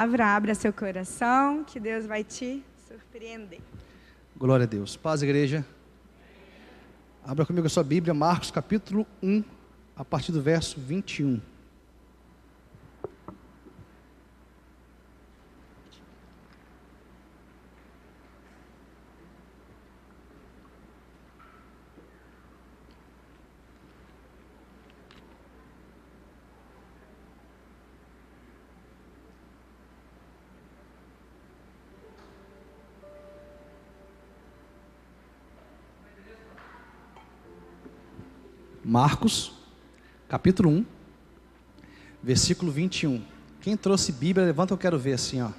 Abra seu coração, que Deus vai te surpreender. Glória a Deus. Paz, igreja. Abra comigo a sua Bíblia, Marcos capítulo 1, a partir do verso 21. Marcos, capítulo 1, versículo 21. Quem trouxe Bíblia, levanta, eu quero ver assim, ó.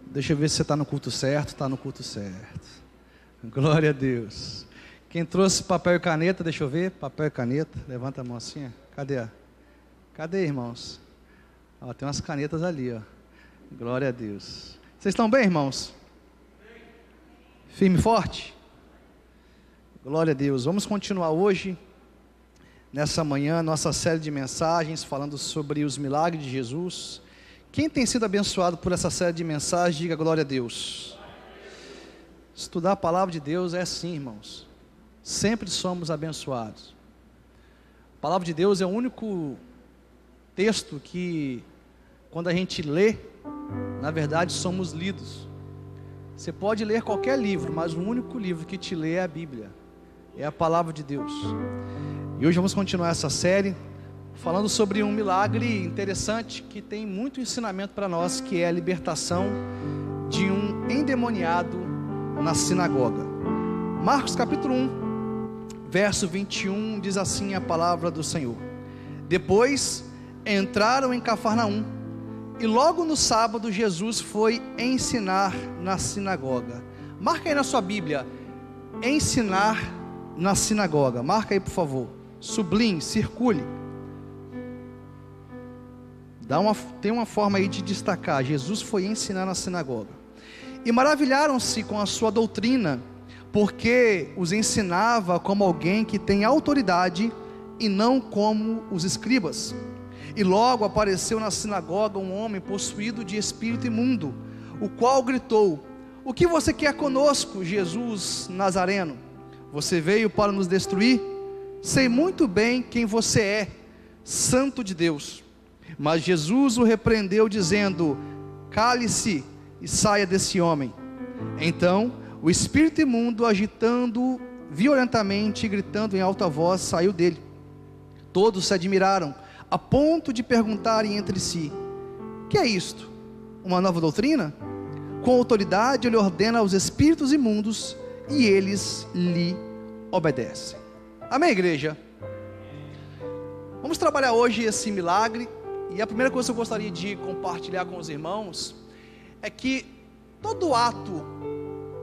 Deixa eu ver se você está no culto certo. Está no culto certo. Glória a Deus. Quem trouxe papel e caneta, deixa eu ver, papel e caneta, levanta a mão assim, ó. Cadê? Cadê, irmãos? Ó, tem umas canetas ali, ó. Glória a Deus. Vocês estão bem, irmãos? Firme e forte? Glória a Deus. Vamos continuar hoje, nessa manhã, nossa série de mensagens falando sobre os milagres de Jesus. Quem tem sido abençoado por essa série de mensagens, diga glória a Deus. Estudar a palavra de Deus é assim, irmãos. Sempre somos abençoados. A palavra de Deus é o único texto que, quando a gente lê, na verdade somos lidos. Você pode ler qualquer livro, mas o único livro que te lê é a Bíblia. É a palavra de Deus. E hoje vamos continuar essa série falando sobre um milagre interessante que tem muito ensinamento para nós, que é a libertação de um endemoniado na sinagoga. Marcos capítulo 1, verso 21, diz assim a palavra do Senhor: Depois entraram em Cafarnaum, e logo no sábado Jesus foi ensinar na sinagoga. Marca aí na sua Bíblia, ensinar na sinagoga. Marca aí, por favor. Sublinhe, circule. Tem uma forma aí de destacar. Jesus foi ensinar na sinagoga. E maravilharam-se com a sua doutrina, porque os ensinava como alguém que tem autoridade e não como os escribas. E logo apareceu na sinagoga um homem possuído de espírito imundo, o qual gritou: O que você quer conosco, Jesus Nazareno? Você veio para nos destruir? Sei muito bem quem você é, Santo de Deus. Mas Jesus o repreendeu, dizendo: Cale-se e saia desse homem. Então o espírito imundo, agitando violentamente e gritando em alta voz, saiu dele. Todos se admiraram, a ponto de perguntarem entre si: Que é isto? Uma nova doutrina? Com autoridade ele ordena aos espíritos imundos, e eles lhe obedecem. Amém, igreja? Vamos trabalhar hoje esse milagre. E a primeira coisa que eu gostaria de compartilhar com os irmãos é que todo ato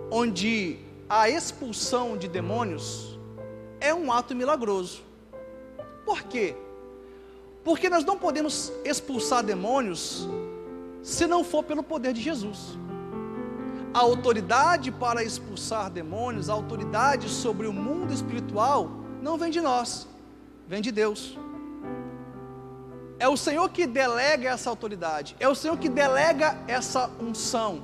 onde há expulsão de demônios é um ato milagroso. Por quê? Porque nós não podemos expulsar demônios se não for pelo poder de Jesus. A autoridade para expulsar demônios, a autoridade sobre o mundo espiritual, não vem de nós, vem de Deus. É o Senhor que delega essa autoridade, é o Senhor que delega essa unção.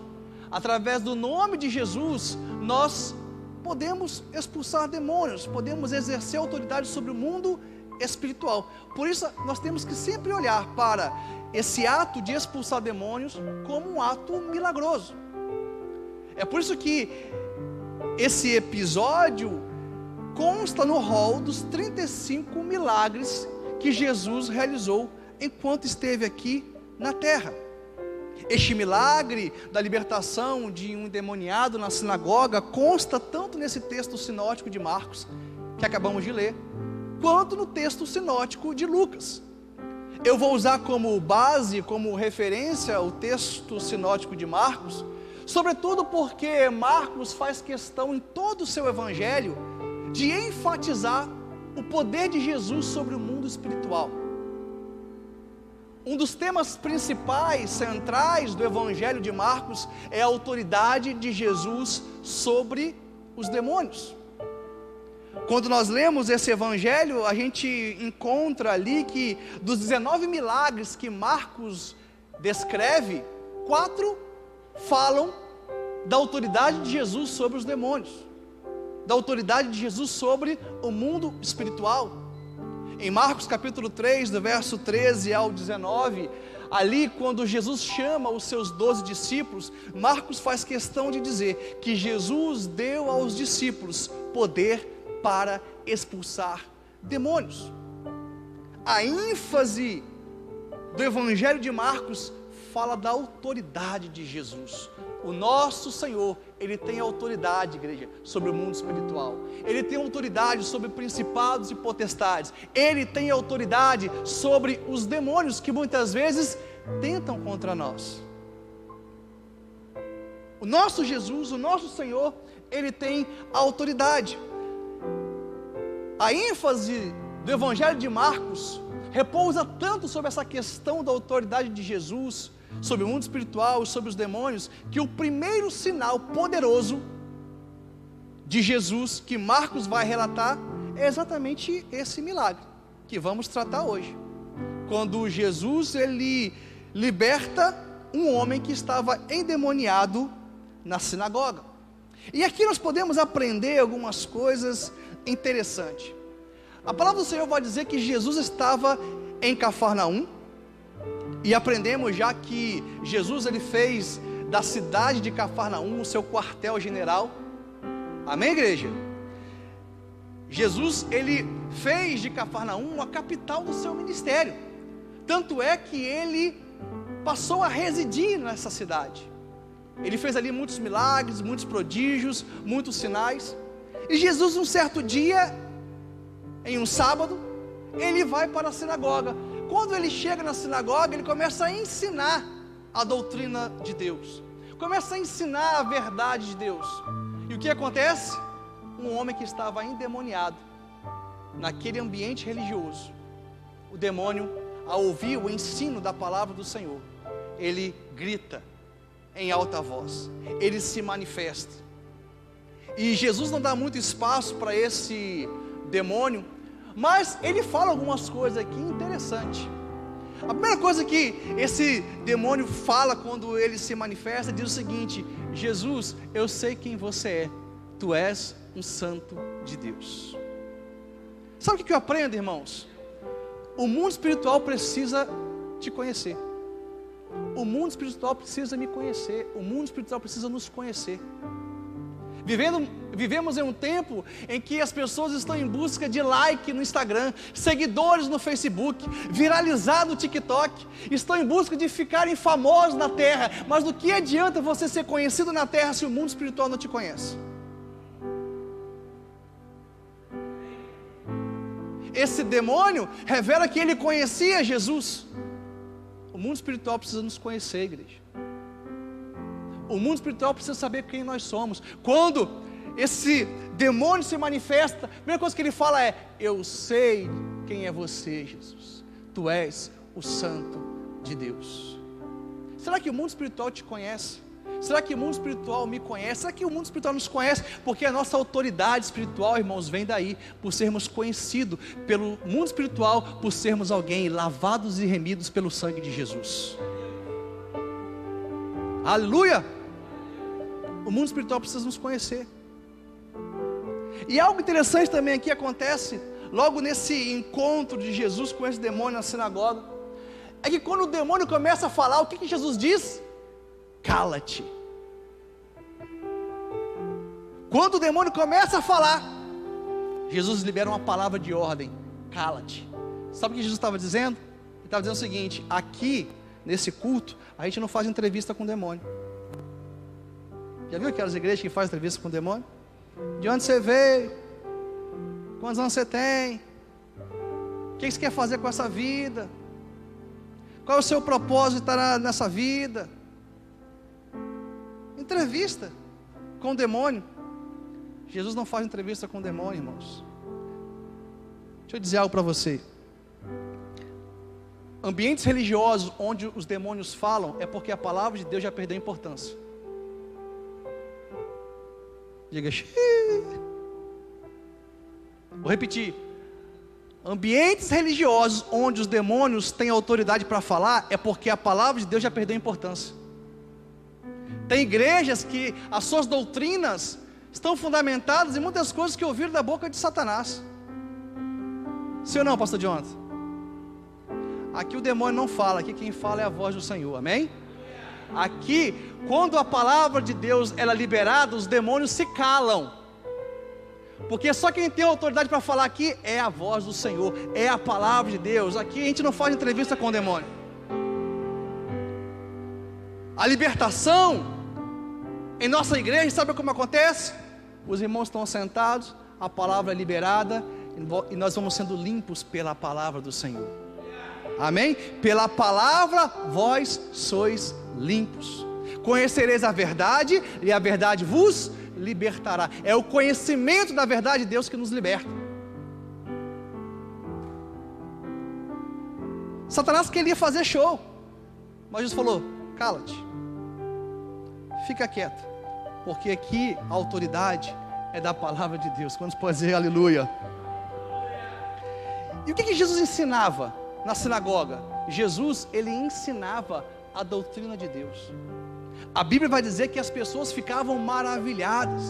Através do nome de Jesus, nós podemos expulsar demônios, podemos exercer autoridade sobre o mundo espiritual. Por isso, nós temos que sempre olhar para esse ato de expulsar demônios como um ato milagroso. É por isso que esse episódio consta no rol dos 35 milagres que Jesus realizou enquanto esteve aqui na terra. Este milagre da libertação de um endemoniado na sinagoga consta tanto nesse texto sinótico de Marcos, que acabamos de ler, quanto no texto sinótico de Lucas. Eu vou usar como base, como referência, o texto sinótico de Marcos, sobretudo porque Marcos faz questão em todo o seu evangelho de enfatizar o poder de Jesus sobre o mundo espiritual. Um dos temas principais, centrais do evangelho de Marcos é a autoridade de Jesus sobre os demônios. Quando nós lemos esse evangelho, a gente encontra ali que dos 19 milagres que Marcos descreve, 4 falam da autoridade de Jesus sobre os demônios, da autoridade de Jesus sobre o mundo espiritual. Em Marcos capítulo 3, do verso 13 ao 19, ali quando Jesus chama os seus 12 discípulos, Marcos faz questão de dizer que Jesus deu aos discípulos poder para expulsar demônios. A ênfase do Evangelho de Marcos fala da autoridade de Jesus. O nosso Senhor, Ele tem autoridade, igreja, sobre o mundo espiritual. Ele tem autoridade sobre principados e potestades. Ele tem autoridade sobre os demônios que muitas vezes tentam contra nós. O nosso Jesus, o nosso Senhor, Ele tem autoridade. A ênfase do Evangelho de Marcos repousa tanto sobre essa questão da autoridade de Jesus, sobre o mundo espiritual e sobre os demônios, que o primeiro sinal poderoso de Jesus que Marcos vai relatar é exatamente esse milagre que vamos tratar hoje. Quando Jesus, ele liberta um homem que estava endemoniado na sinagoga. E aqui nós podemos aprender algumas coisas interessantes. A palavra do Senhor vai dizer que Jesus estava em Cafarnaum, e aprendemos já que Jesus, ele fez da cidade de Cafarnaum o seu quartel general. Amém, igreja? Jesus, ele fez de Cafarnaum a capital do seu ministério. Tanto é que ele passou a residir nessa cidade. Ele fez ali muitos milagres, muitos prodígios, muitos sinais. E Jesus, um certo dia, em um sábado, ele vai para a sinagoga. Quando ele chega na sinagoga, ele começa a ensinar a doutrina de Deus, começa a ensinar a verdade de Deus. E o que acontece? Um homem que estava endemoniado, naquele ambiente religioso, o demônio, ao ouvir o ensino da palavra do Senhor, ele grita em alta voz, ele se manifesta. E Jesus não dá muito espaço para esse demônio, mas ele fala algumas coisas aqui interessantes. A primeira coisa que esse demônio fala quando ele se manifesta, diz o seguinte: Jesus, eu sei quem você é, tu és um santo de Deus. Sabe o que eu aprendo, irmãos? O mundo espiritual precisa te conhecer. O mundo espiritual precisa me conhecer. O mundo espiritual precisa nos conhecer. Vivemos em um tempo em que as pessoas estão em busca de like no Instagram, seguidores no Facebook, viralizar no TikTok, estão em busca de ficarem famosos na terra. Mas do que adianta você ser conhecido na terra se o mundo espiritual não te conhece? Esse demônio revela que ele conhecia Jesus. O mundo espiritual precisa nos conhecer, igreja. O mundo espiritual precisa saber quem nós somos. Quando esse demônio se manifesta, a primeira coisa que ele fala é: eu sei quem é você, Jesus. Tu és o Santo de Deus. Será que o mundo espiritual te conhece? Será que o mundo espiritual me conhece? Será que o mundo espiritual nos conhece? Porque a nossa autoridade espiritual, irmãos, vem daí, por sermos conhecidos pelo mundo espiritual, por sermos alguém lavados e remidos pelo sangue de Jesus. Aleluia! O mundo espiritual precisa nos conhecer. E algo interessante também aqui acontece, logo nesse encontro de Jesus com esse demônio na sinagoga, é que quando o demônio começa a falar, o que Jesus diz? Cala-te. Quando o demônio começa a falar, Jesus libera uma palavra de ordem: cala-te. Sabe o que Jesus estava dizendo? Ele estava dizendo o seguinte: aqui, nesse culto, a gente não faz entrevista com o demônio. Já viu aquelas igrejas que fazem entrevista com o demônio? De onde você veio? Quantos anos você tem? O que você quer fazer com essa vida? Qual é o seu propósito de estar nessa vida? Entrevista com o demônio. Jesus não faz entrevista com o demônio, irmãos. Deixa eu dizer algo para você. Ambientes religiosos onde os demônios falam é porque a palavra de Deus já perdeu importância. Diga, vou repetir. Ambientes religiosos onde os demônios têm autoridade para falar é porque a palavra de Deus já perdeu importância. Tem igrejas que as suas doutrinas estão fundamentadas em muitas coisas que ouviram da boca de Satanás. Sim ou não, pastor Jonathan? Aqui o demônio não fala, aqui quem fala é a voz do Senhor, amém? Aqui, quando a palavra de Deus ela é liberada, os demônios se calam, porque só quem tem autoridade para falar aqui é a voz do Senhor, é a palavra de Deus. Aqui a gente não faz entrevista com o demônio. A libertação em nossa igreja, sabe como acontece? Os irmãos estão sentados, a palavra é liberada e nós vamos sendo limpos pela palavra do Senhor, amém? Pela palavra vós sois limpos. Conhecereis a verdade e a verdade vos libertará. É o conhecimento da verdade de Deus que nos liberta. Satanás queria fazer show, mas Jesus falou: cala-te, fica quieto, porque aqui a autoridade é da palavra de Deus. Quantos podem dizer aleluia? E o que Jesus ensinava na sinagoga? Jesus, ele ensinava a doutrina de Deus. A Bíblia vai dizer que as pessoas ficavam maravilhadas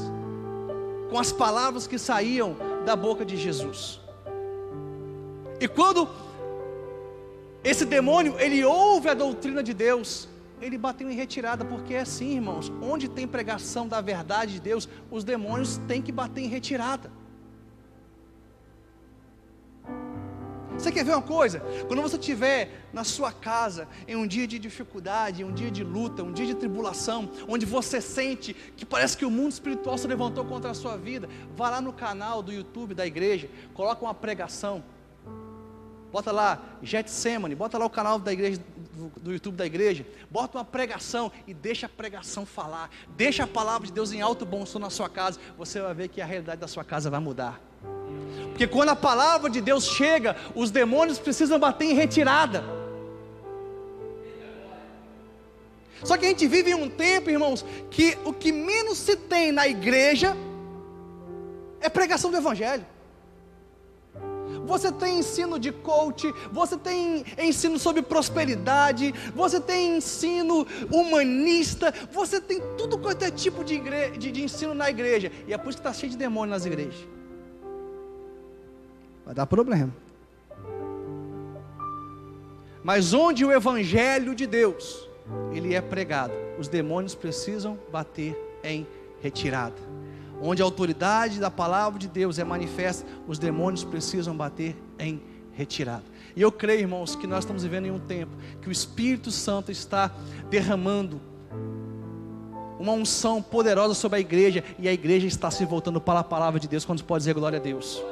com as palavras que saíam da boca de Jesus. E quando esse demônio, ele ouve a doutrina de Deus, ele bateu em retirada, porque é assim, irmãos, onde tem pregação da verdade de Deus, os demônios têm que bater em retirada. Você quer ver uma coisa? Quando você estiver na sua casa, em um dia de dificuldade, em um dia de luta, um dia de tribulação, onde você sente que parece que o mundo espiritual se levantou contra a sua vida, vá lá no canal do YouTube da igreja, coloca uma pregação, bota lá Getsemane, bota lá o canal da igreja, do YouTube da igreja, bota uma pregação e deixa a pregação falar, deixa a palavra de Deus em alto bom som na sua casa, você vai ver que a realidade da sua casa vai mudar. Porque quando a palavra de Deus chega, os demônios precisam bater em retirada. Só que a gente vive em um tempo, irmãos, que o que menos se tem na igreja é pregação do evangelho. Você tem ensino de coach, você tem ensino sobre prosperidade, você tem ensino humanista, você tem tudo quanto é tipo de ensino na igreja. E é por isso que está cheio de demônio nas igrejas. Vai dar problema. Mas onde o evangelho de Deus ele é pregado, os demônios precisam bater em retirada. Onde a autoridade da palavra de Deus é manifesta, os demônios precisam bater em retirada. E eu creio, irmãos, que nós estamos vivendo em um tempo que o Espírito Santo está derramando uma unção poderosa sobre a igreja, e a igreja está se voltando para a palavra de Deus. Quando pode dizer glória a Deus?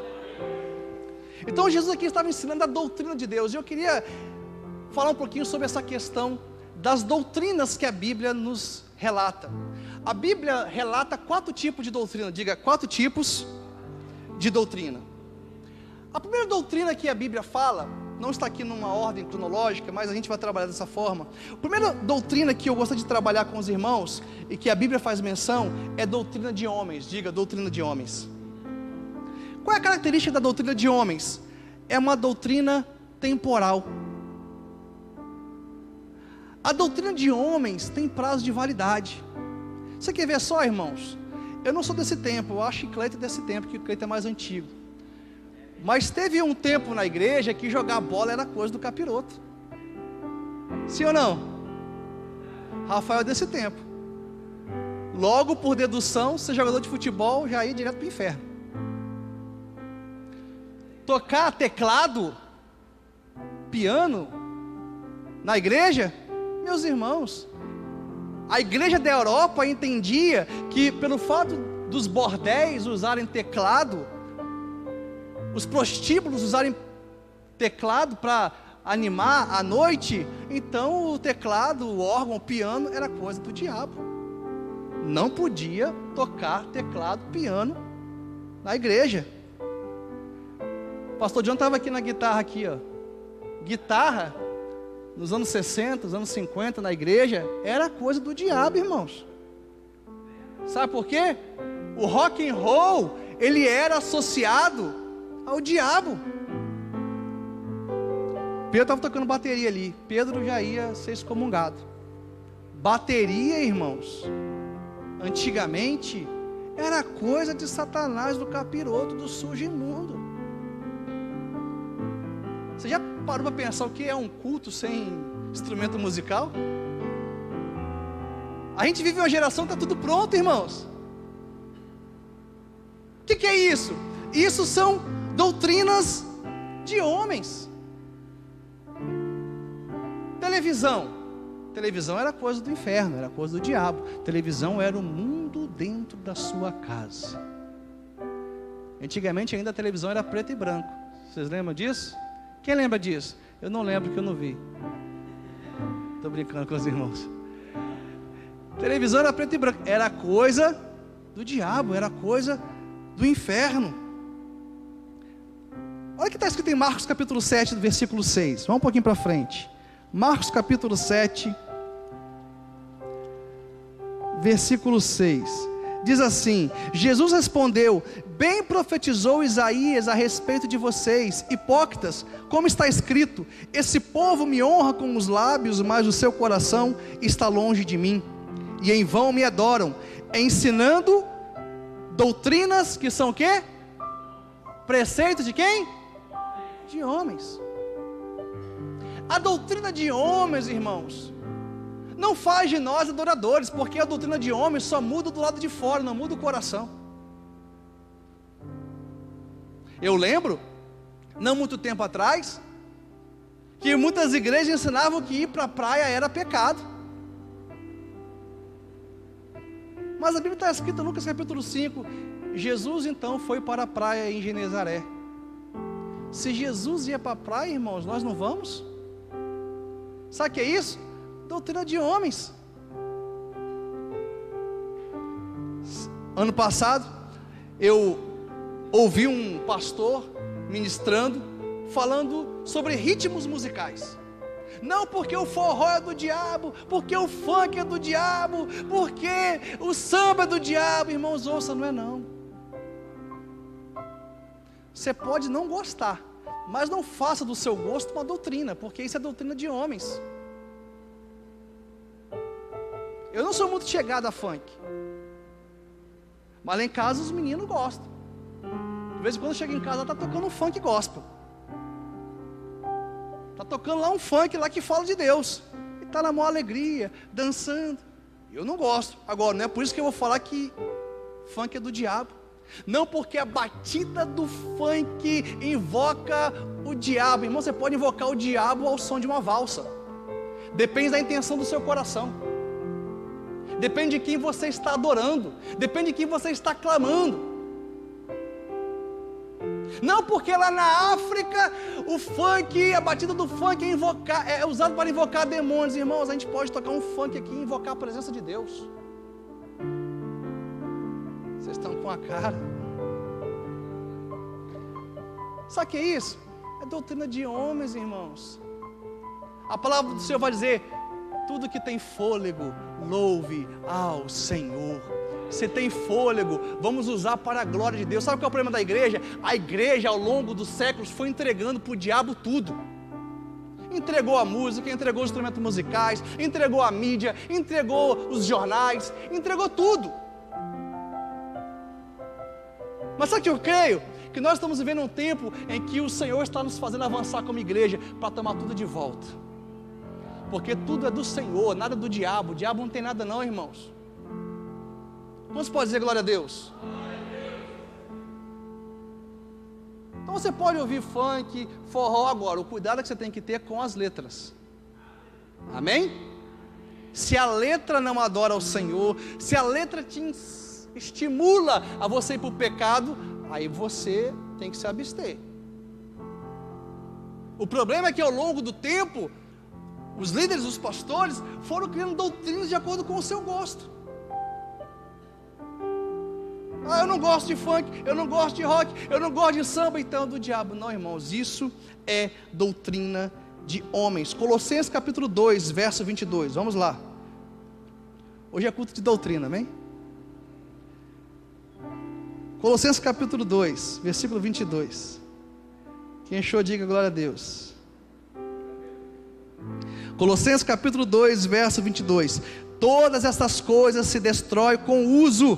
Então Jesus aqui estava ensinando a doutrina de Deus, e eu queria falar um pouquinho sobre essa questão das doutrinas que a Bíblia nos relata. A Bíblia relata 4 tipos de doutrina, diga 4 tipos de doutrina. A primeira doutrina que a Bíblia fala, não está aqui numa ordem cronológica, mas a gente vai trabalhar dessa forma. A primeira doutrina que eu gosto de trabalhar com os irmãos, e que a Bíblia faz menção, é doutrina de homens, diga doutrina de homens. Qual é a característica da doutrina de homens? É uma doutrina temporal. A doutrina de homens tem prazo de validade. Você quer ver só, irmãos? Eu não sou desse tempo, eu acho que Cleito é desse tempo, que o Cleito é mais antigo. Mas teve um tempo na igreja que jogar bola era coisa do capiroto. Sim ou não? Rafael é desse tempo. Logo por dedução, ser jogador de futebol já ia direto para o inferno. Tocar teclado, piano, na igreja, meus irmãos, a igreja da Europa entendia que pelo fato dos bordéis usarem teclado, os prostíbulos usarem teclado para animar a noite, então o teclado, o órgão, o piano era coisa do diabo. Não podia tocar teclado, piano na igreja. O pastor John estava aqui na guitarra aqui, ó. Guitarra, nos anos 60, nos anos 50, na igreja, era coisa do diabo, irmãos. Sabe por quê? O rock and roll, ele era associado ao diabo. Pedro estava tocando bateria ali, Pedro já ia ser excomungado. Bateria, irmãos, antigamente era coisa de Satanás, do capiroto, do sujo imundo. Você já parou para pensar o que é um culto sem instrumento musical? A gente vive uma geração que está tudo pronto, irmãos. O que é isso? Isso são doutrinas de homens. Televisão era coisa do inferno, era coisa do diabo. Televisão era o mundo dentro da sua casa. Antigamente ainda a televisão era preto e branco. Vocês lembram disso? Quem lembra disso? Eu não lembro, porque eu não vi. Estou brincando com os irmãos. Televisão era preto e branco. Era coisa do diabo, era coisa do inferno. Olha o que está escrito em Marcos capítulo 7, versículo 6. Vamos um pouquinho para frente. Marcos capítulo 7, versículo 6. Diz assim: Jesus respondeu: bem profetizou Isaías a respeito de vocês, hipócritas, como está escrito: esse povo me honra com os lábios, mas o seu coração está longe de mim, e em vão me adoram, ensinando doutrinas que são o quê? Preceitos de quem? De homens. A doutrina de homens, irmãos, não faz de nós adoradores, porque a doutrina de homens só muda do lado de fora, não muda o coração. Eu lembro, não muito tempo atrás, que muitas igrejas ensinavam que ir para a praia era pecado. Mas a Bíblia está escrita em Lucas capítulo 5, Jesus então foi para a praia em Genezaré. Se Jesus ia para a praia, irmãos, nós não vamos? Sabe o que é isso? Doutrina de homens. Ano passado, eu ouvi um pastor ministrando, falando sobre ritmos musicais. Não porque o forró é do diabo, porque o funk é do diabo, porque o samba é do diabo. Irmãos, ouça, não é não. Você pode não gostar, mas não faça do seu gosto uma doutrina, porque isso é doutrina de homens. Eu não sou muito chegado a funk, mas lá em casa os meninos gostam. De vez em quando eu chego em casa, está tocando um funk gospel. Está tocando lá um funk lá que fala de Deus. E está na maior alegria, dançando. Eu não gosto. Agora, não é por isso que eu vou falar que funk é do diabo. Não porque a batida do funk invoca o diabo. Irmão, você pode invocar o diabo ao som de uma valsa. Depende da intenção do seu coração. Depende de quem você está adorando. Depende de quem você está clamando. Não porque lá na África o funk, a batida do funk é usado para invocar demônios. Irmãos, a gente pode tocar um funk aqui e invocar a presença de Deus. Vocês estão com a cara. Sabe o que é isso? É doutrina de homens, irmãos. A palavra do Senhor vai dizer: tudo que tem fôlego, louve ao Senhor. Se tem fôlego, vamos usar para a glória de Deus. Sabe qual é o problema da igreja? A igreja ao longo dos séculos foi entregando para o diabo tudo. Entregou a música, entregou os instrumentos musicais, entregou a mídia, entregou os jornais, entregou tudo. Mas sabe o que eu creio? Que nós estamos vivendo um tempo em que o Senhor está nos fazendo avançar como igreja para tomar tudo de volta. Porque tudo é do Senhor, nada do diabo. O diabo não tem nada não, irmãos. Quantos podem dizer glória a Deus? Então você pode ouvir funk, forró agora. O cuidado que você tem que ter é com as letras. Amém? Se a letra não adora ao Senhor, se a letra te estimula a você ir para o pecado, aí você tem que se abster. O problema é que ao longo do tempo, os líderes, os pastores, foram criando doutrinas de acordo com o seu gosto. Ah, eu não gosto de funk, eu não gosto de rock, eu não gosto de samba, então do diabo. Não, irmãos, isso é doutrina de homens. Colossenses capítulo 2, verso 22, vamos lá. Hoje é culto de doutrina, amém? Colossenses capítulo 2, versículo 22. Quem achou, diga glória a Deus. Colossenses capítulo 2, verso 22. Todas essas coisas se destroem com o uso.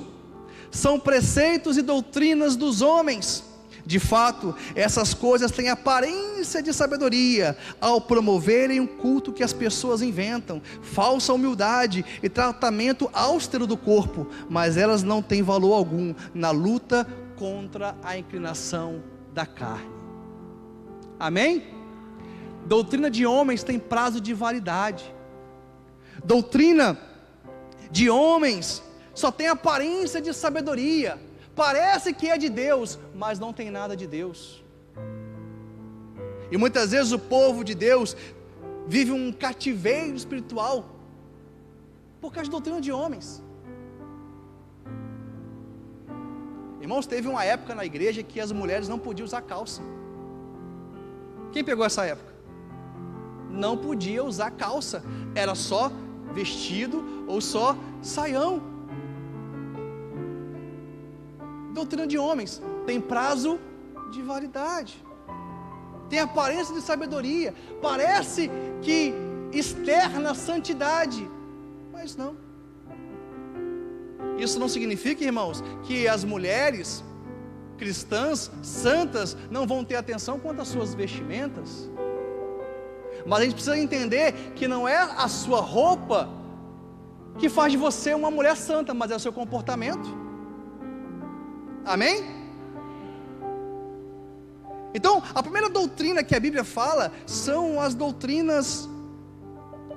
São preceitos e doutrinas dos homens. De fato, essas coisas têm aparência de sabedoria, ao promoverem um culto que as pessoas inventam, falsa humildade e tratamento austero do corpo, mas elas não têm valor algum na luta contra a inclinação da carne. Amém? Doutrina de homens tem prazo de validade. Doutrina de homens só tem aparência de sabedoria. Parece que é de Deus, mas não tem nada de Deus. E muitas vezes o povo de Deus vive um cativeiro espiritual por causa de doutrina de homens. Irmãos, teve uma época na igreja que as mulheres não podiam usar calça. Quem pegou essa época? Não podia usar calça, era só vestido ou só saião. Doutrina de homens tem prazo de validade, tem aparência de sabedoria, parece que externa santidade, mas não. Isso não significa, irmãos, que as mulheres cristãs, santas, não vão ter atenção quanto às suas vestimentas, mas a gente precisa entender que não é a sua roupa que faz de você uma mulher santa, mas é o seu comportamento. Amém? Então, a primeira doutrina que a Bíblia fala são as doutrinas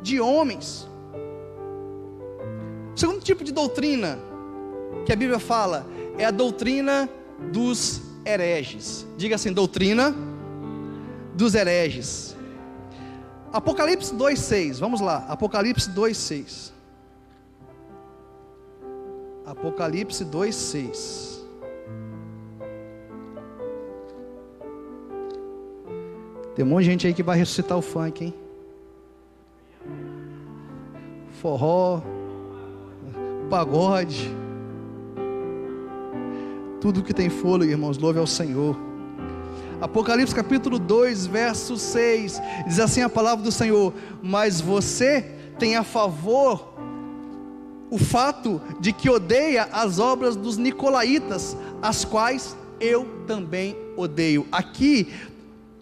de homens. O segundo tipo de doutrina que a Bíblia fala é a doutrina dos hereges. Diga assim, doutrina dos hereges. Apocalipse 2:6, vamos lá, Apocalipse 2:6. Apocalipse 2:6. Tem um monte de gente aí que vai ressuscitar o funk, hein? Forró, pagode, tudo que tem fôlego, irmãos, louve ao Senhor. Apocalipse capítulo 2, verso 6, diz assim a palavra do Senhor: mas você tem a favor o fato de que odeia as obras dos nicolaítas, as quais eu também odeio. Aqui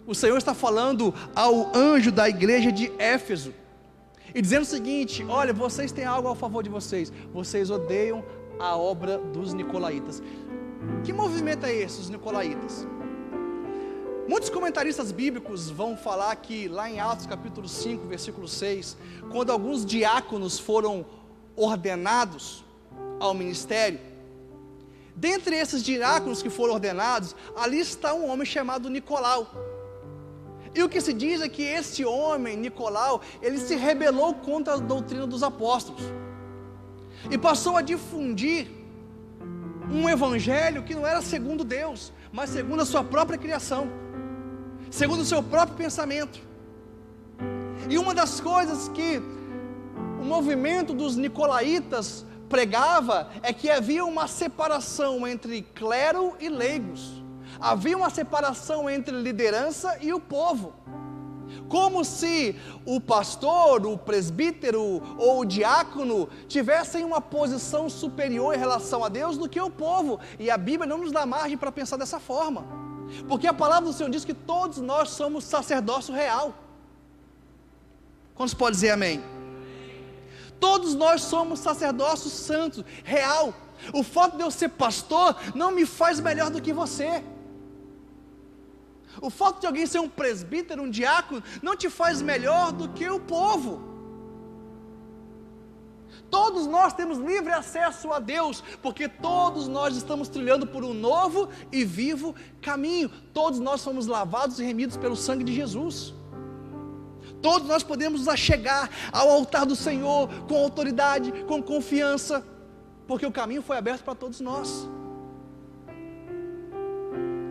o Senhor está falando ao anjo da igreja de Éfeso e dizendo o seguinte: olha, vocês têm algo a favor de vocês, vocês odeiam a obra dos nicolaítas. Que movimento é esse, os nicolaítas? Muitos comentaristas bíblicos vão falar que lá em Atos capítulo 5, versículo 6, quando alguns diáconos foram ordenados ao ministério, dentre esses diáconos que foram ordenados, ali está um homem chamado Nicolau. E o que se diz é que esse homem, Nicolau, ele se rebelou contra a doutrina dos apóstolos e passou a difundir um evangelho que não era segundo Deus, mas segundo a sua própria criação, segundo o seu próprio pensamento. E uma das coisas que o movimento dos nicolaítas pregava é que havia uma separação entre clero e leigos, havia uma separação entre liderança e o povo, como se o pastor, o presbítero ou o diácono tivessem uma posição superior em relação a Deus do que o povo, e a Bíblia não nos dá margem para pensar dessa forma, porque a palavra do Senhor diz que todos nós somos sacerdócio real. Quantos podem dizer amém? Todos nós somos sacerdócio santo, real. O fato de eu ser pastor não me faz melhor do que você. O fato de alguém ser um presbítero, um diácono, não te faz melhor do que o povo. Todos nós temos livre acesso a Deus, porque todos nós estamos trilhando por um novo e vivo caminho. Todos nós somos lavados e remidos pelo sangue de Jesus. Todos nós podemos nos achegar ao altar do Senhor com autoridade, com confiança, porque o caminho foi aberto para todos nós.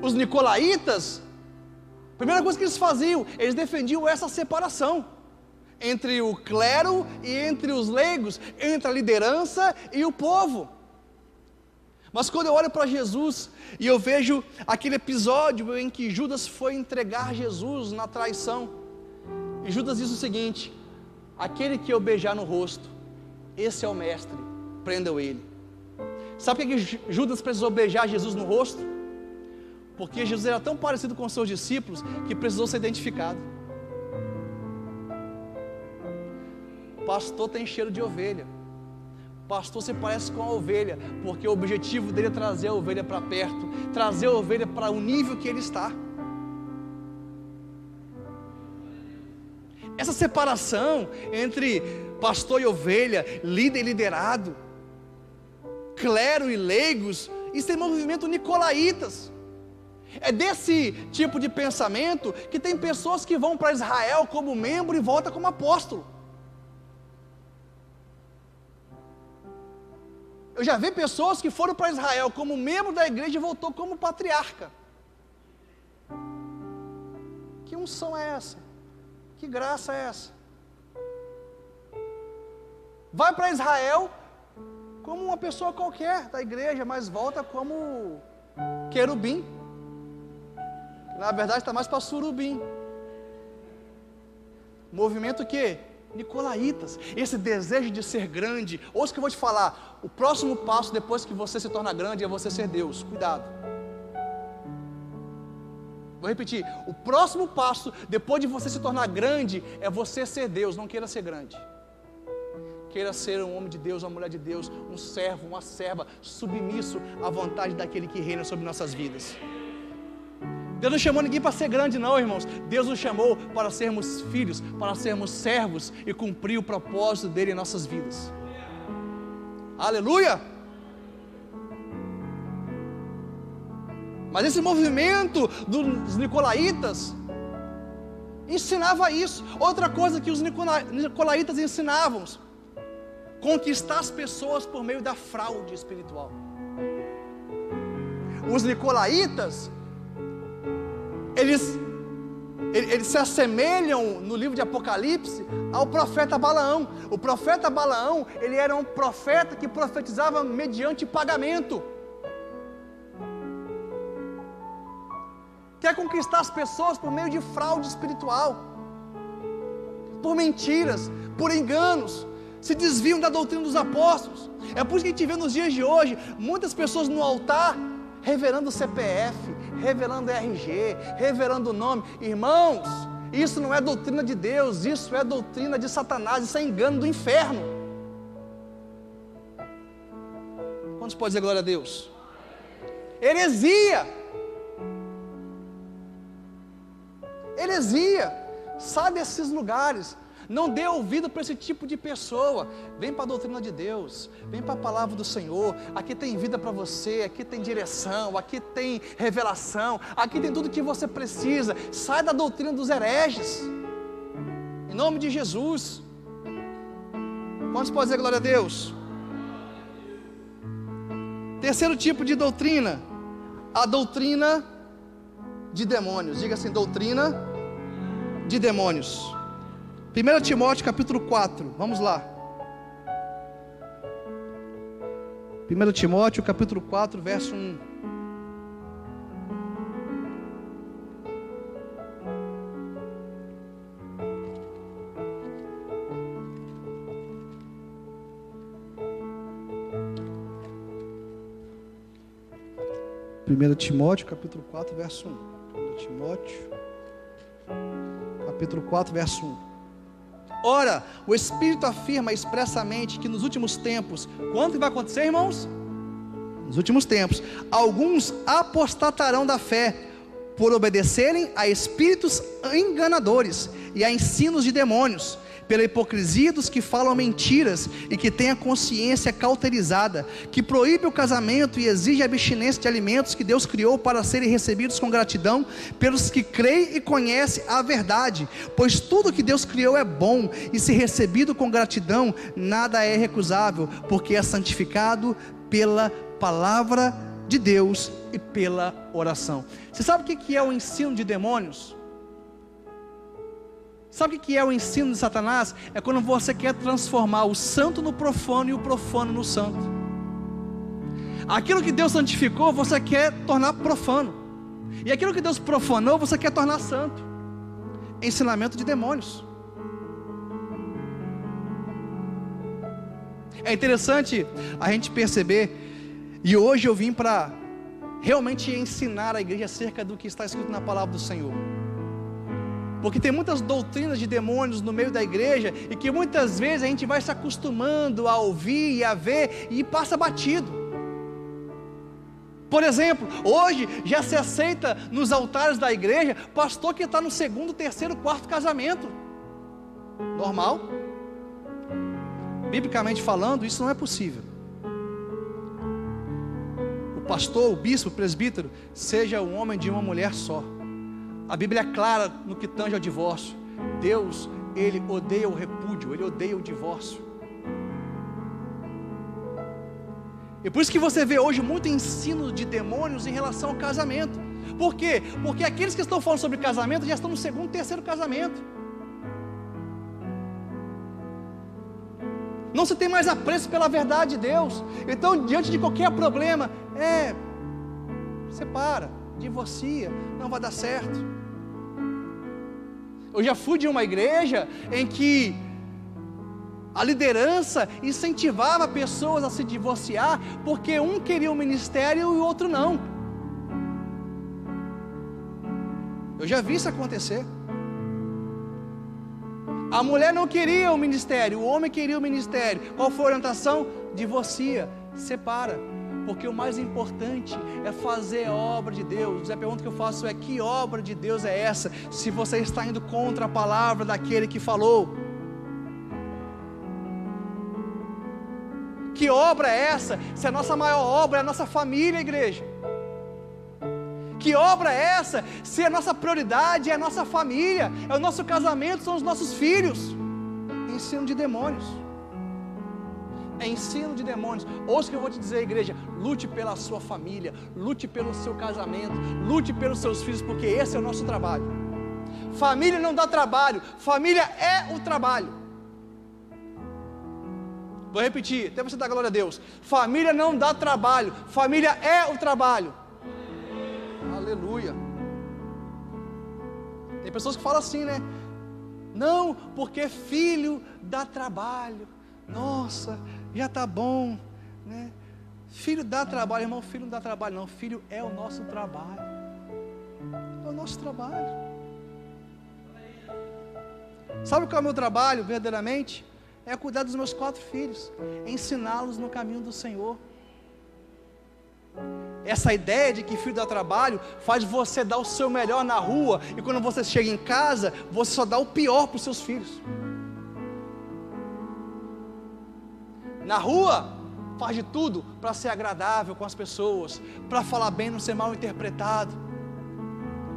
Os nicolaítas, a primeira coisa que eles faziam, eles defendiam essa separação entre o clero e entre os leigos, entre a liderança e o povo. Mas quando eu olho para Jesus e eu vejo aquele episódio em que Judas foi entregar Jesus na traição, e Judas diz o seguinte: aquele que eu beijar no rosto, esse é o mestre, prendam ele. Sabe por que Judas precisou beijar Jesus no rosto? Porque Jesus era tão parecido com os seus discípulos que precisou ser identificado. Pastor tem cheiro de ovelha. Pastor se parece com a ovelha, porque o objetivo dele é trazer a ovelha para perto, trazer a ovelha para o nível que ele está. Essa separação entre pastor e ovelha, líder e liderado, clero e leigos, isso é movimento nicolaítas. É desse tipo de pensamento que tem pessoas que vão para Israel como membro e voltam como apóstolo. Eu já vi pessoas que foram para Israel como membro da igreja e voltou como patriarca. Que unção é essa? Que graça é essa? Vai para Israel como uma pessoa qualquer da igreja, mas volta como querubim. Na verdade está mais para surubim. Movimento que? Nicolaítas. Esse desejo de ser grande. Ouça o que eu vou te falar. O próximo passo depois que você se torna grande é você ser Deus. Cuidado. Vou repetir. O próximo passo depois de você se tornar grande é você ser Deus. Não queira ser grande. Queira ser um homem de Deus, uma mulher de Deus, um servo, uma serva, submisso à vontade daquele que reina sobre nossas vidas. Deus não chamou ninguém para ser grande não, irmãos. Deus nos chamou para sermos filhos, para sermos servos e cumprir o propósito dele em nossas vidas. Aleluia! Mas esse movimento dos nicolaítas ensinava isso. Outra coisa que os nicolaítas ensinavam: conquistar as pessoas por meio da fraude espiritual. Os nicolaítas, eles se assemelham no livro de Apocalipse ao profeta Balaão. O profeta Balaão, ele era um profeta que profetizava mediante pagamento. Quer conquistar as pessoas por meio de fraude espiritual, por mentiras, por enganos, se desviam da doutrina dos apóstolos. É por isso que a gente vê nos dias de hoje muitas pessoas no altar revelando CPF, revelando RG, revelando o nome. Irmãos, isso não é doutrina de Deus, isso é doutrina de Satanás, isso é engano do inferno. Quantos podem dizer glória a Deus? Heresia. Heresia. Sai desses lugares. Não dê ouvido para esse tipo de pessoa. Vem para a doutrina de Deus, vem para a palavra do Senhor. Aqui tem vida para você, aqui tem direção, aqui tem revelação, aqui tem tudo que você precisa. Sai da doutrina dos hereges, em nome de Jesus. Quantos podem dizer glória a Deus? Terceiro tipo de doutrina, a doutrina de demônios. Diga assim: doutrina de demônios. 1 Timóteo capítulo 4, vamos lá. 1 Timóteo capítulo 4, verso 1. Primeiro Timóteo capítulo 4, verso 1. 1 Timóteo capítulo 4, verso 1. Ora, o Espírito afirma expressamente que nos últimos tempos, quando vai acontecer, irmãos? Nos últimos tempos, alguns apostatarão da fé, por obedecerem a espíritos enganadores e a ensinos de demônios, pela hipocrisia dos que falam mentiras e que têm a consciência cauterizada, que proíbe o casamento e exige a abstinência de alimentos que Deus criou para serem recebidos com gratidão pelos que creem e conhecem a verdade, pois tudo que Deus criou é bom, e se recebido com gratidão, nada é recusável, porque é santificado pela palavra de Deus e pela oração. Você sabe o que é o ensino de demônios? Sabe o que é o ensino de Satanás? É quando você quer transformar o santo no profano e o profano no santo. Aquilo que Deus santificou, você quer tornar profano, e aquilo que Deus profanou, você quer tornar santo. Ensinamento de demônios. É interessante a gente perceber, e hoje eu vim para realmente ensinar a igreja acerca do que está escrito na palavra do Senhor. Porque tem muitas doutrinas de demônios no meio da igreja, e que muitas vezes a gente vai se acostumando a ouvir e a ver, e passa batido. Por exemplo, hoje já se aceita nos altares da igreja pastor que está no 2º, 3º, 4º casamento. Normal? Biblicamente falando, isso não é possível. O pastor, o bispo, o presbítero, seja um homem de uma mulher só. A Bíblia é clara no que tange ao divórcio. Deus, Ele odeia o repúdio, Ele odeia o divórcio. E por isso que você vê hoje muito ensino de demônios em relação ao casamento. Por quê? Porque aqueles que estão falando sobre casamento já estão no 2º, 3º casamento. Não se tem mais apreço pela verdade de Deus. Então, diante de qualquer problema, separa, divorcia, não vai dar certo. Eu já fui de uma igreja em que a liderança incentivava pessoas a se divorciar, porque um queria o ministério e o outro não. Eu já vi isso acontecer. A mulher não queria o ministério, o homem queria o ministério. Qual foi a orientação? Divorcia, separa. Porque o mais importante é fazer a obra de Deus. A pergunta que eu faço é: que obra de Deus é essa, se você está indo contra a palavra daquele que falou? Que obra é essa, se a nossa maior obra é a nossa família, igreja? Que obra é essa, se a nossa prioridade é a nossa família, é o nosso casamento, são os nossos filhos? Ensino de demônios. É ensino de demônios. Ouça o que eu vou te dizer, igreja: lute pela sua família, lute pelo seu casamento, lute pelos seus filhos, porque esse é o nosso trabalho. Família não dá trabalho, família é o trabalho. Vou repetir, até você dar glória a Deus. Família não dá trabalho, família é o trabalho. Aleluia. Tem pessoas que falam assim, né? Não, porque filho dá trabalho. Nossa, já está bom, né? Filho dá trabalho, irmão. Filho não dá trabalho, não. Filho é o nosso trabalho. É o nosso trabalho. Sabe qual é o meu trabalho, verdadeiramente? É cuidar dos meus 4 filhos, ensiná-los no caminho do Senhor. Essa ideia de que filho dá trabalho faz você dar o seu melhor na rua, e quando você chega em casa, você só dá o pior para os seus filhos. Na rua, faz de tudo para ser agradável com as pessoas, para falar bem, não ser mal interpretado,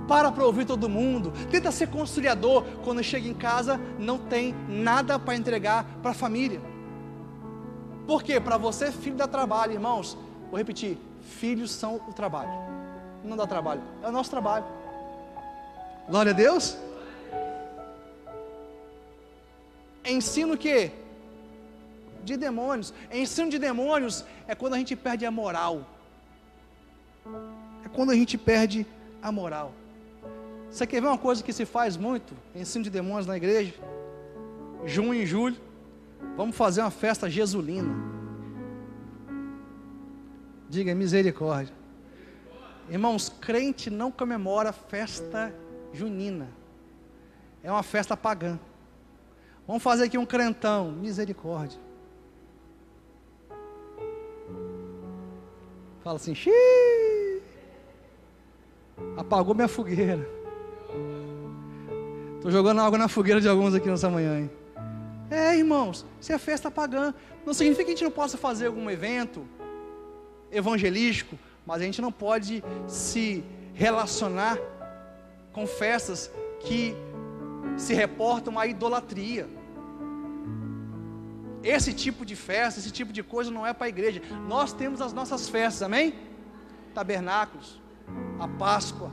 para ouvir todo mundo, tenta ser conciliador. Quando chega em casa, não tem nada para entregar para a família. Por quê? Para você, filho dá trabalho, irmãos. Vou repetir: filhos são o trabalho. Não dá trabalho, é o nosso trabalho. Glória a Deus. Ensino o quê? De demônios. Ensino de demônios é quando a gente perde a moral. É quando a gente perde a moral. Você quer ver uma coisa que se faz muito? Ensino de demônios na igreja. Junho e julho, vamos fazer uma festa jesulina. Diga misericórdia. Irmãos, crente não comemora festa junina. É uma festa pagã. Vamos fazer aqui um crentão. Misericórdia. Fala assim: xiii, apagou minha fogueira. Estou jogando água na fogueira de alguns aqui nessa manhã, hein? Irmãos, isso é festa pagã. Não significa que a gente não possa fazer algum evento evangelístico, mas a gente não pode se relacionar com festas que se reportam à idolatria. Esse tipo de festa, esse tipo de coisa não é para a igreja. Nós temos as nossas festas, amém? Tabernáculos, a Páscoa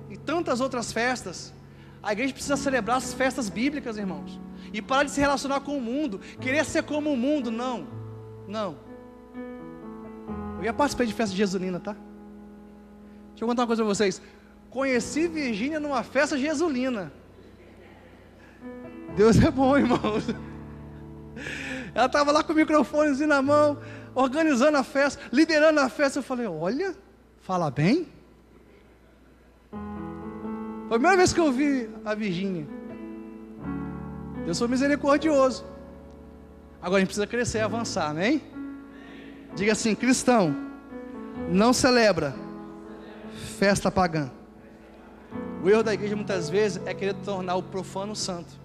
e tantas outras festas. A igreja precisa celebrar as festas bíblicas, irmãos, e parar de se relacionar com o mundo, querer ser como o mundo. Não. Eu já participei de festa jesulina, tá? Deixa eu contar uma coisa para vocês. Conheci Virgínia numa festa jesulina. Deus é bom, irmãos. Ela estava lá com o microfonezinho na mão, organizando a festa, liderando a festa. Eu falei, olha, fala bem. Foi a primeira vez que eu vi a Virgínia. Eu sou misericordioso. Agora a gente precisa crescer e avançar, amém? Diga assim, cristão, não celebra festa pagã. O erro da igreja muitas vezes é querer tornar o profano santo.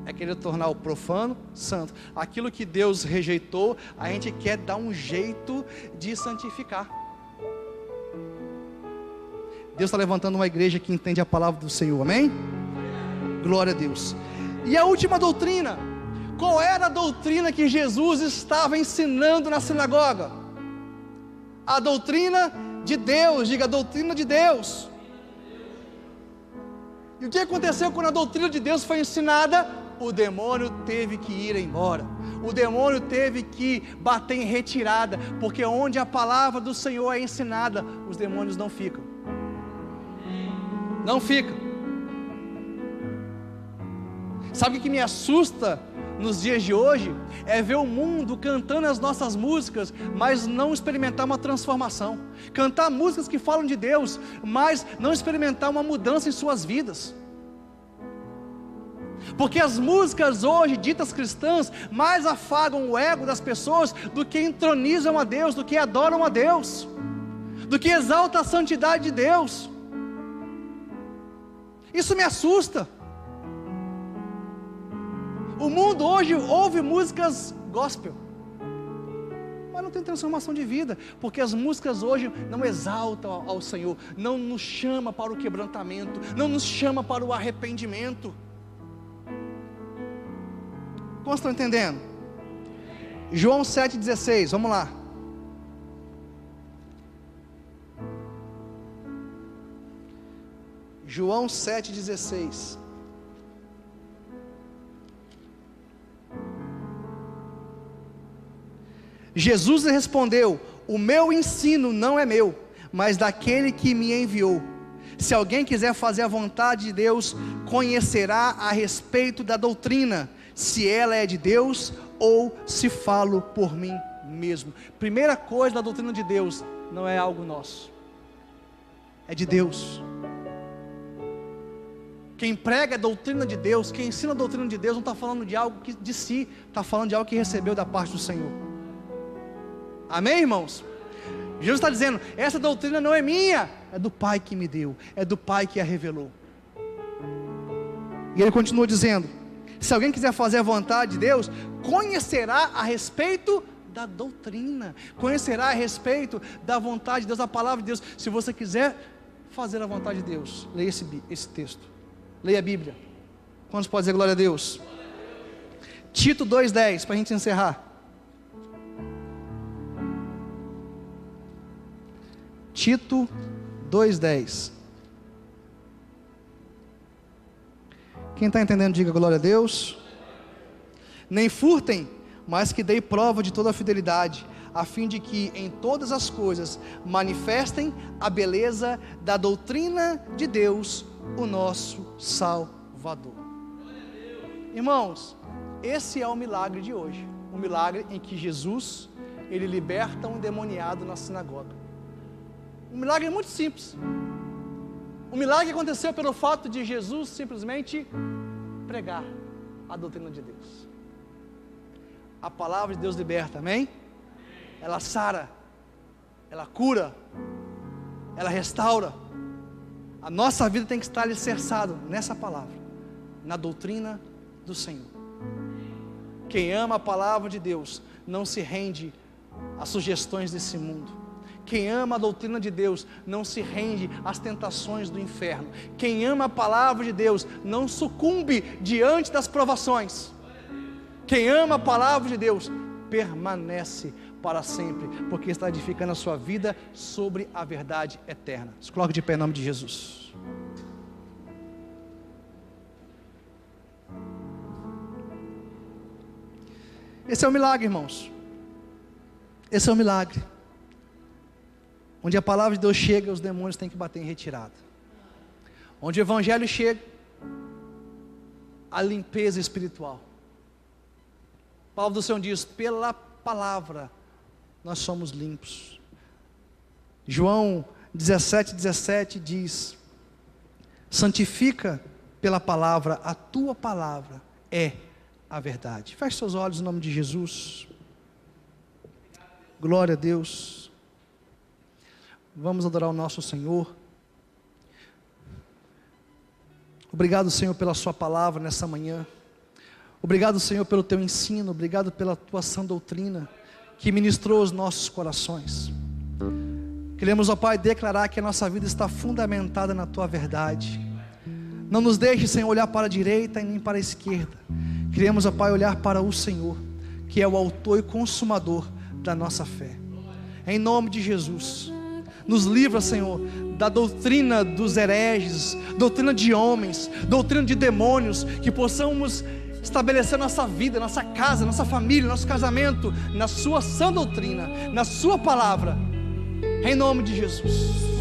É querer tornar o profano santo. Aquilo que Deus rejeitou, a gente quer dar um jeito de santificar. Deus está levantando uma igreja que entende a palavra do Senhor, amém? Glória a Deus. E a última doutrina, qual era a doutrina que Jesus estava ensinando na sinagoga? A doutrina de Deus, diga a doutrina de Deus. E o que aconteceu quando a doutrina de Deus foi ensinada? O demônio teve que ir embora, o demônio teve que bater em retirada, porque onde a palavra do Senhor é ensinada, os demônios não ficam. Não ficam. Sabe o que me assusta nos dias de hoje? É ver o mundo cantando as nossas músicas, mas não experimentar uma transformação. Cantar músicas que falam de Deus, mas não experimentar uma mudança em suas vidas. Porque as músicas hoje, ditas cristãs, mais afagam o ego das pessoas do que entronizam a Deus, do que adoram a Deus, do que exaltam a santidade de Deus. Isso me assusta. O mundo hoje ouve músicas gospel, mas não tem transformação de vida, porque as músicas hoje não exaltam ao Senhor, não nos chama para o quebrantamento, não nos chama para o arrependimento. Como estão entendendo? João 7,16, vamos lá. João 7,16. Jesus lhe respondeu: o meu ensino não é meu, mas daquele que me enviou. Se alguém quiser fazer a vontade de Deus, conhecerá a respeito da doutrina, se ela é de Deus ou se falo por mim mesmo. Primeira coisa da doutrina de Deus, não é algo nosso, é de Deus. Quem prega a doutrina de Deus, quem ensina a doutrina de Deus, não está falando de algo de si, está falando de algo que recebeu da parte do Senhor. Amém, irmãos? Jesus está dizendo, essa doutrina não é minha, é do Pai que me deu, é do Pai que a revelou. E ele continua dizendo, se alguém quiser fazer a vontade de Deus, conhecerá a respeito da doutrina, conhecerá a respeito da vontade de Deus, da palavra de Deus. Se você quiser fazer a vontade de Deus, leia esse texto, leia a Bíblia. Quantos podem dizer glória a Deus? Tito 2,10, para a gente encerrar. Tito 2,10. Quem está entendendo, diga glória a Deus. Nem furtem, mas que dei prova de toda a fidelidade, a fim de que em todas as coisas manifestem a beleza da doutrina de Deus, o nosso Salvador. Irmãos, esse é o milagre de hoje, o milagre em que Jesus, ele liberta um endemoniado na sinagoga. Um milagre muito simples. O milagre aconteceu pelo fato de Jesus simplesmente pregar a doutrina de Deus. A palavra de Deus liberta, amém? Ela sara, ela cura, ela restaura. A nossa vida tem que estar alicerçada nessa palavra, na doutrina do Senhor. Quem ama a palavra de Deus não se rende às sugestões desse mundo. Quem ama a doutrina de Deus não se rende às tentações do inferno. Quem ama a palavra de Deus não sucumbe diante das provações. Quem ama a palavra de Deus permanece para sempre, porque está edificando a sua vida sobre a verdade eterna. Se coloque de pé em nome de Jesus. Esse é o milagre, irmãos. Esse é o milagre. Onde a palavra de Deus chega, os demônios têm que bater em retirada. Onde o evangelho chega, a limpeza espiritual. A palavra do Senhor diz: pela palavra nós somos limpos. João 17:17 diz: santifica pela palavra, a tua palavra é a verdade. Feche seus olhos em nome de Jesus. Glória a Deus. Vamos adorar o nosso Senhor. Obrigado, Senhor, pela sua palavra nessa manhã. Obrigado, Senhor, pelo teu ensino. Obrigado pela tua sã doutrina que ministrou os nossos corações. Queremos, ó Pai, declarar que a nossa vida está fundamentada na tua verdade. Não nos deixe, Senhor, olhar para a direita e nem para a esquerda. Queremos, ó Pai, olhar para o Senhor, que é o autor e consumador da nossa fé. Em nome de Jesus, nos livra, Senhor, da doutrina dos hereges, doutrina de homens, doutrina de demônios, que possamos estabelecer nossa vida, nossa casa, nossa família, nosso casamento, na sua sã doutrina, na sua palavra, em nome de Jesus.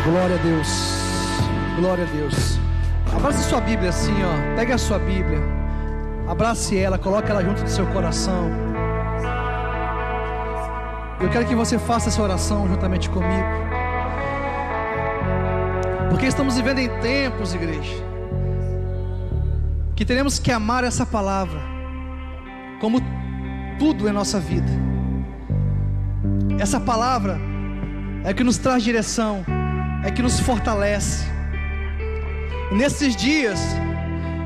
Glória a Deus, glória a Deus. Abraça sua Bíblia assim, ó. Pega a sua Bíblia, abrace ela, coloque ela junto do seu coração. Eu quero que você faça essa oração juntamente comigo, porque estamos vivendo em tempos, igreja, que teremos que amar essa palavra como tudo em nossa vida. Essa palavra é que nos traz direção, é que nos fortalece. E nesses dias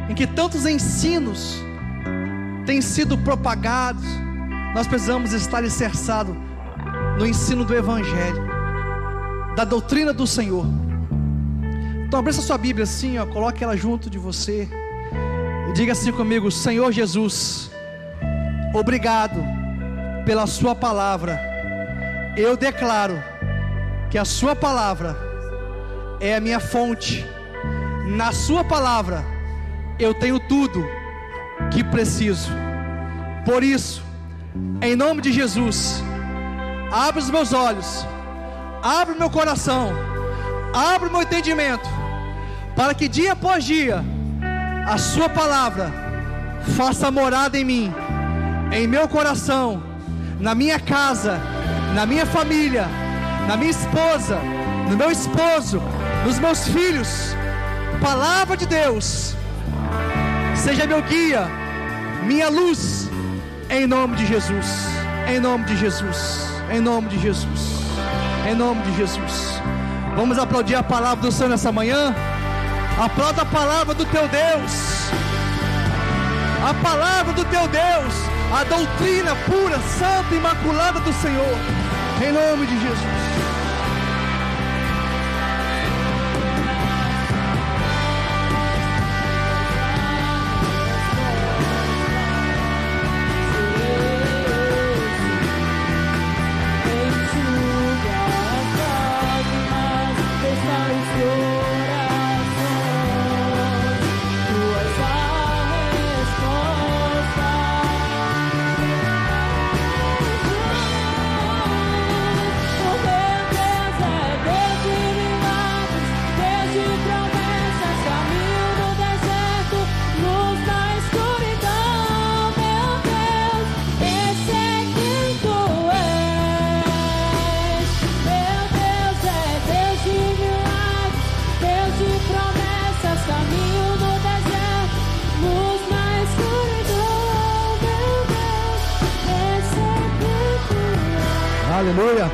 em que tantos ensinos têm sido propagados, nós precisamos estar alicerçados no ensino do Evangelho, da doutrina do Senhor. Então abra sua Bíblia assim, ó, coloque ela junto de você e diga assim comigo: Senhor Jesus, obrigado pela sua palavra. Eu declaro que a sua palavra é a minha fonte. Na sua palavra eu tenho tudo que preciso. Por isso, em nome de Jesus, abre os meus olhos, abre o meu coração, abre o meu entendimento, para que dia após dia a sua palavra faça morada em mim, em meu coração, na minha casa, na minha família, na minha esposa, no meu esposo, nos meus filhos. Palavra de Deus, seja meu guia, minha luz, em nome de Jesus, em nome de Jesus, em nome de Jesus, em nome de Jesus. Vamos aplaudir a palavra do Senhor nessa manhã. Aplauda a palavra do teu Deus, a palavra do teu Deus, a doutrina pura, santa, imaculada do Senhor, em nome de Jesus. Aleluia,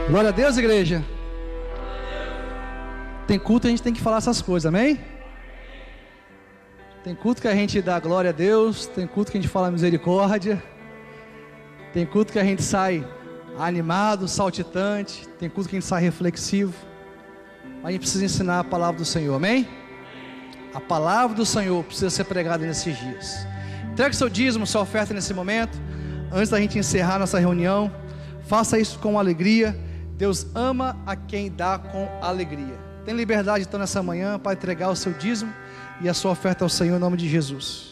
glória a Deus, igreja. Tem culto, a gente tem que falar essas coisas, amém? Tem culto que a gente dá glória a Deus, tem culto que a gente fala misericórdia, tem culto que a gente sai animado, saltitante, tem culto que a gente sai reflexivo. A gente precisa ensinar a palavra do Senhor, amém? A palavra do Senhor precisa ser pregada nesses dias. Entregue seu dízimo, sua oferta nesse momento, antes da gente encerrar nossa reunião. Faça isso com alegria. Deus ama a quem dá com alegria. Tem liberdade então nessa manhã para entregar o seu dízimo e a sua oferta ao Senhor em nome de Jesus.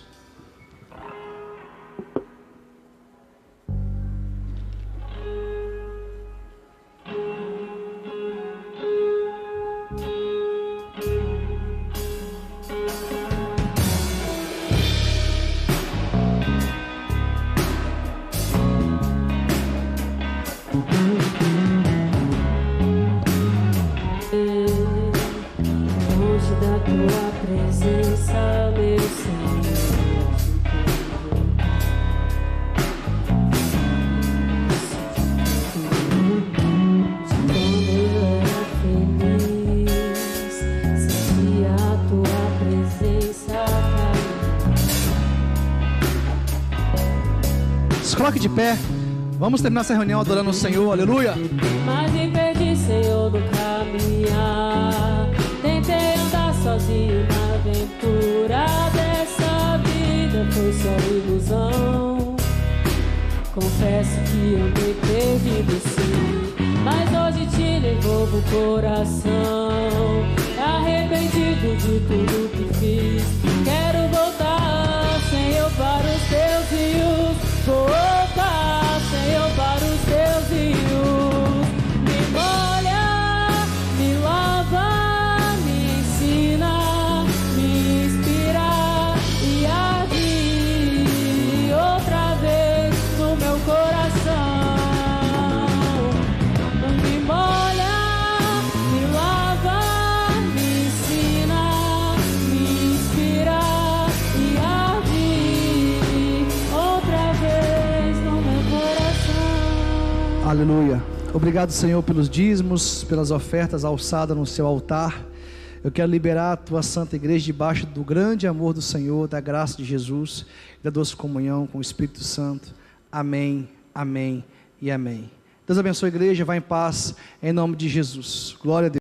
Longe da tua presença, meu Senhor, quando eu era feliz, sentia a tua presença cair. Se coloque de pé. Vamos terminar essa reunião adorando o Senhor, aleluia. Mas me perdi, Senhor, no caminhar. Tentei andar sozinho na aventura dessa vida, foi só ilusão. Confesso que eu me perdi do sim, mas hoje te devolvo o coração. Arrependido de tudo que fiz, quero voltar, Senhor, para os teus rios. Voltar, Senhor, para os teus rios. Me molha, me lava, me ensina, me inspira e arde outra vez no meu coração. Me molha, me lava, me ensina, me inspira e arde outra vez no meu coração. Aleluia. Obrigado, Senhor, pelos dízimos, pelas ofertas alçadas no seu altar. Eu quero liberar a tua santa igreja debaixo do grande amor do Senhor, da graça de Jesus, da doce comunhão com o Espírito Santo. Amém, amém e amém. Deus abençoe a igreja, vá em paz, em nome de Jesus. Glória a Deus.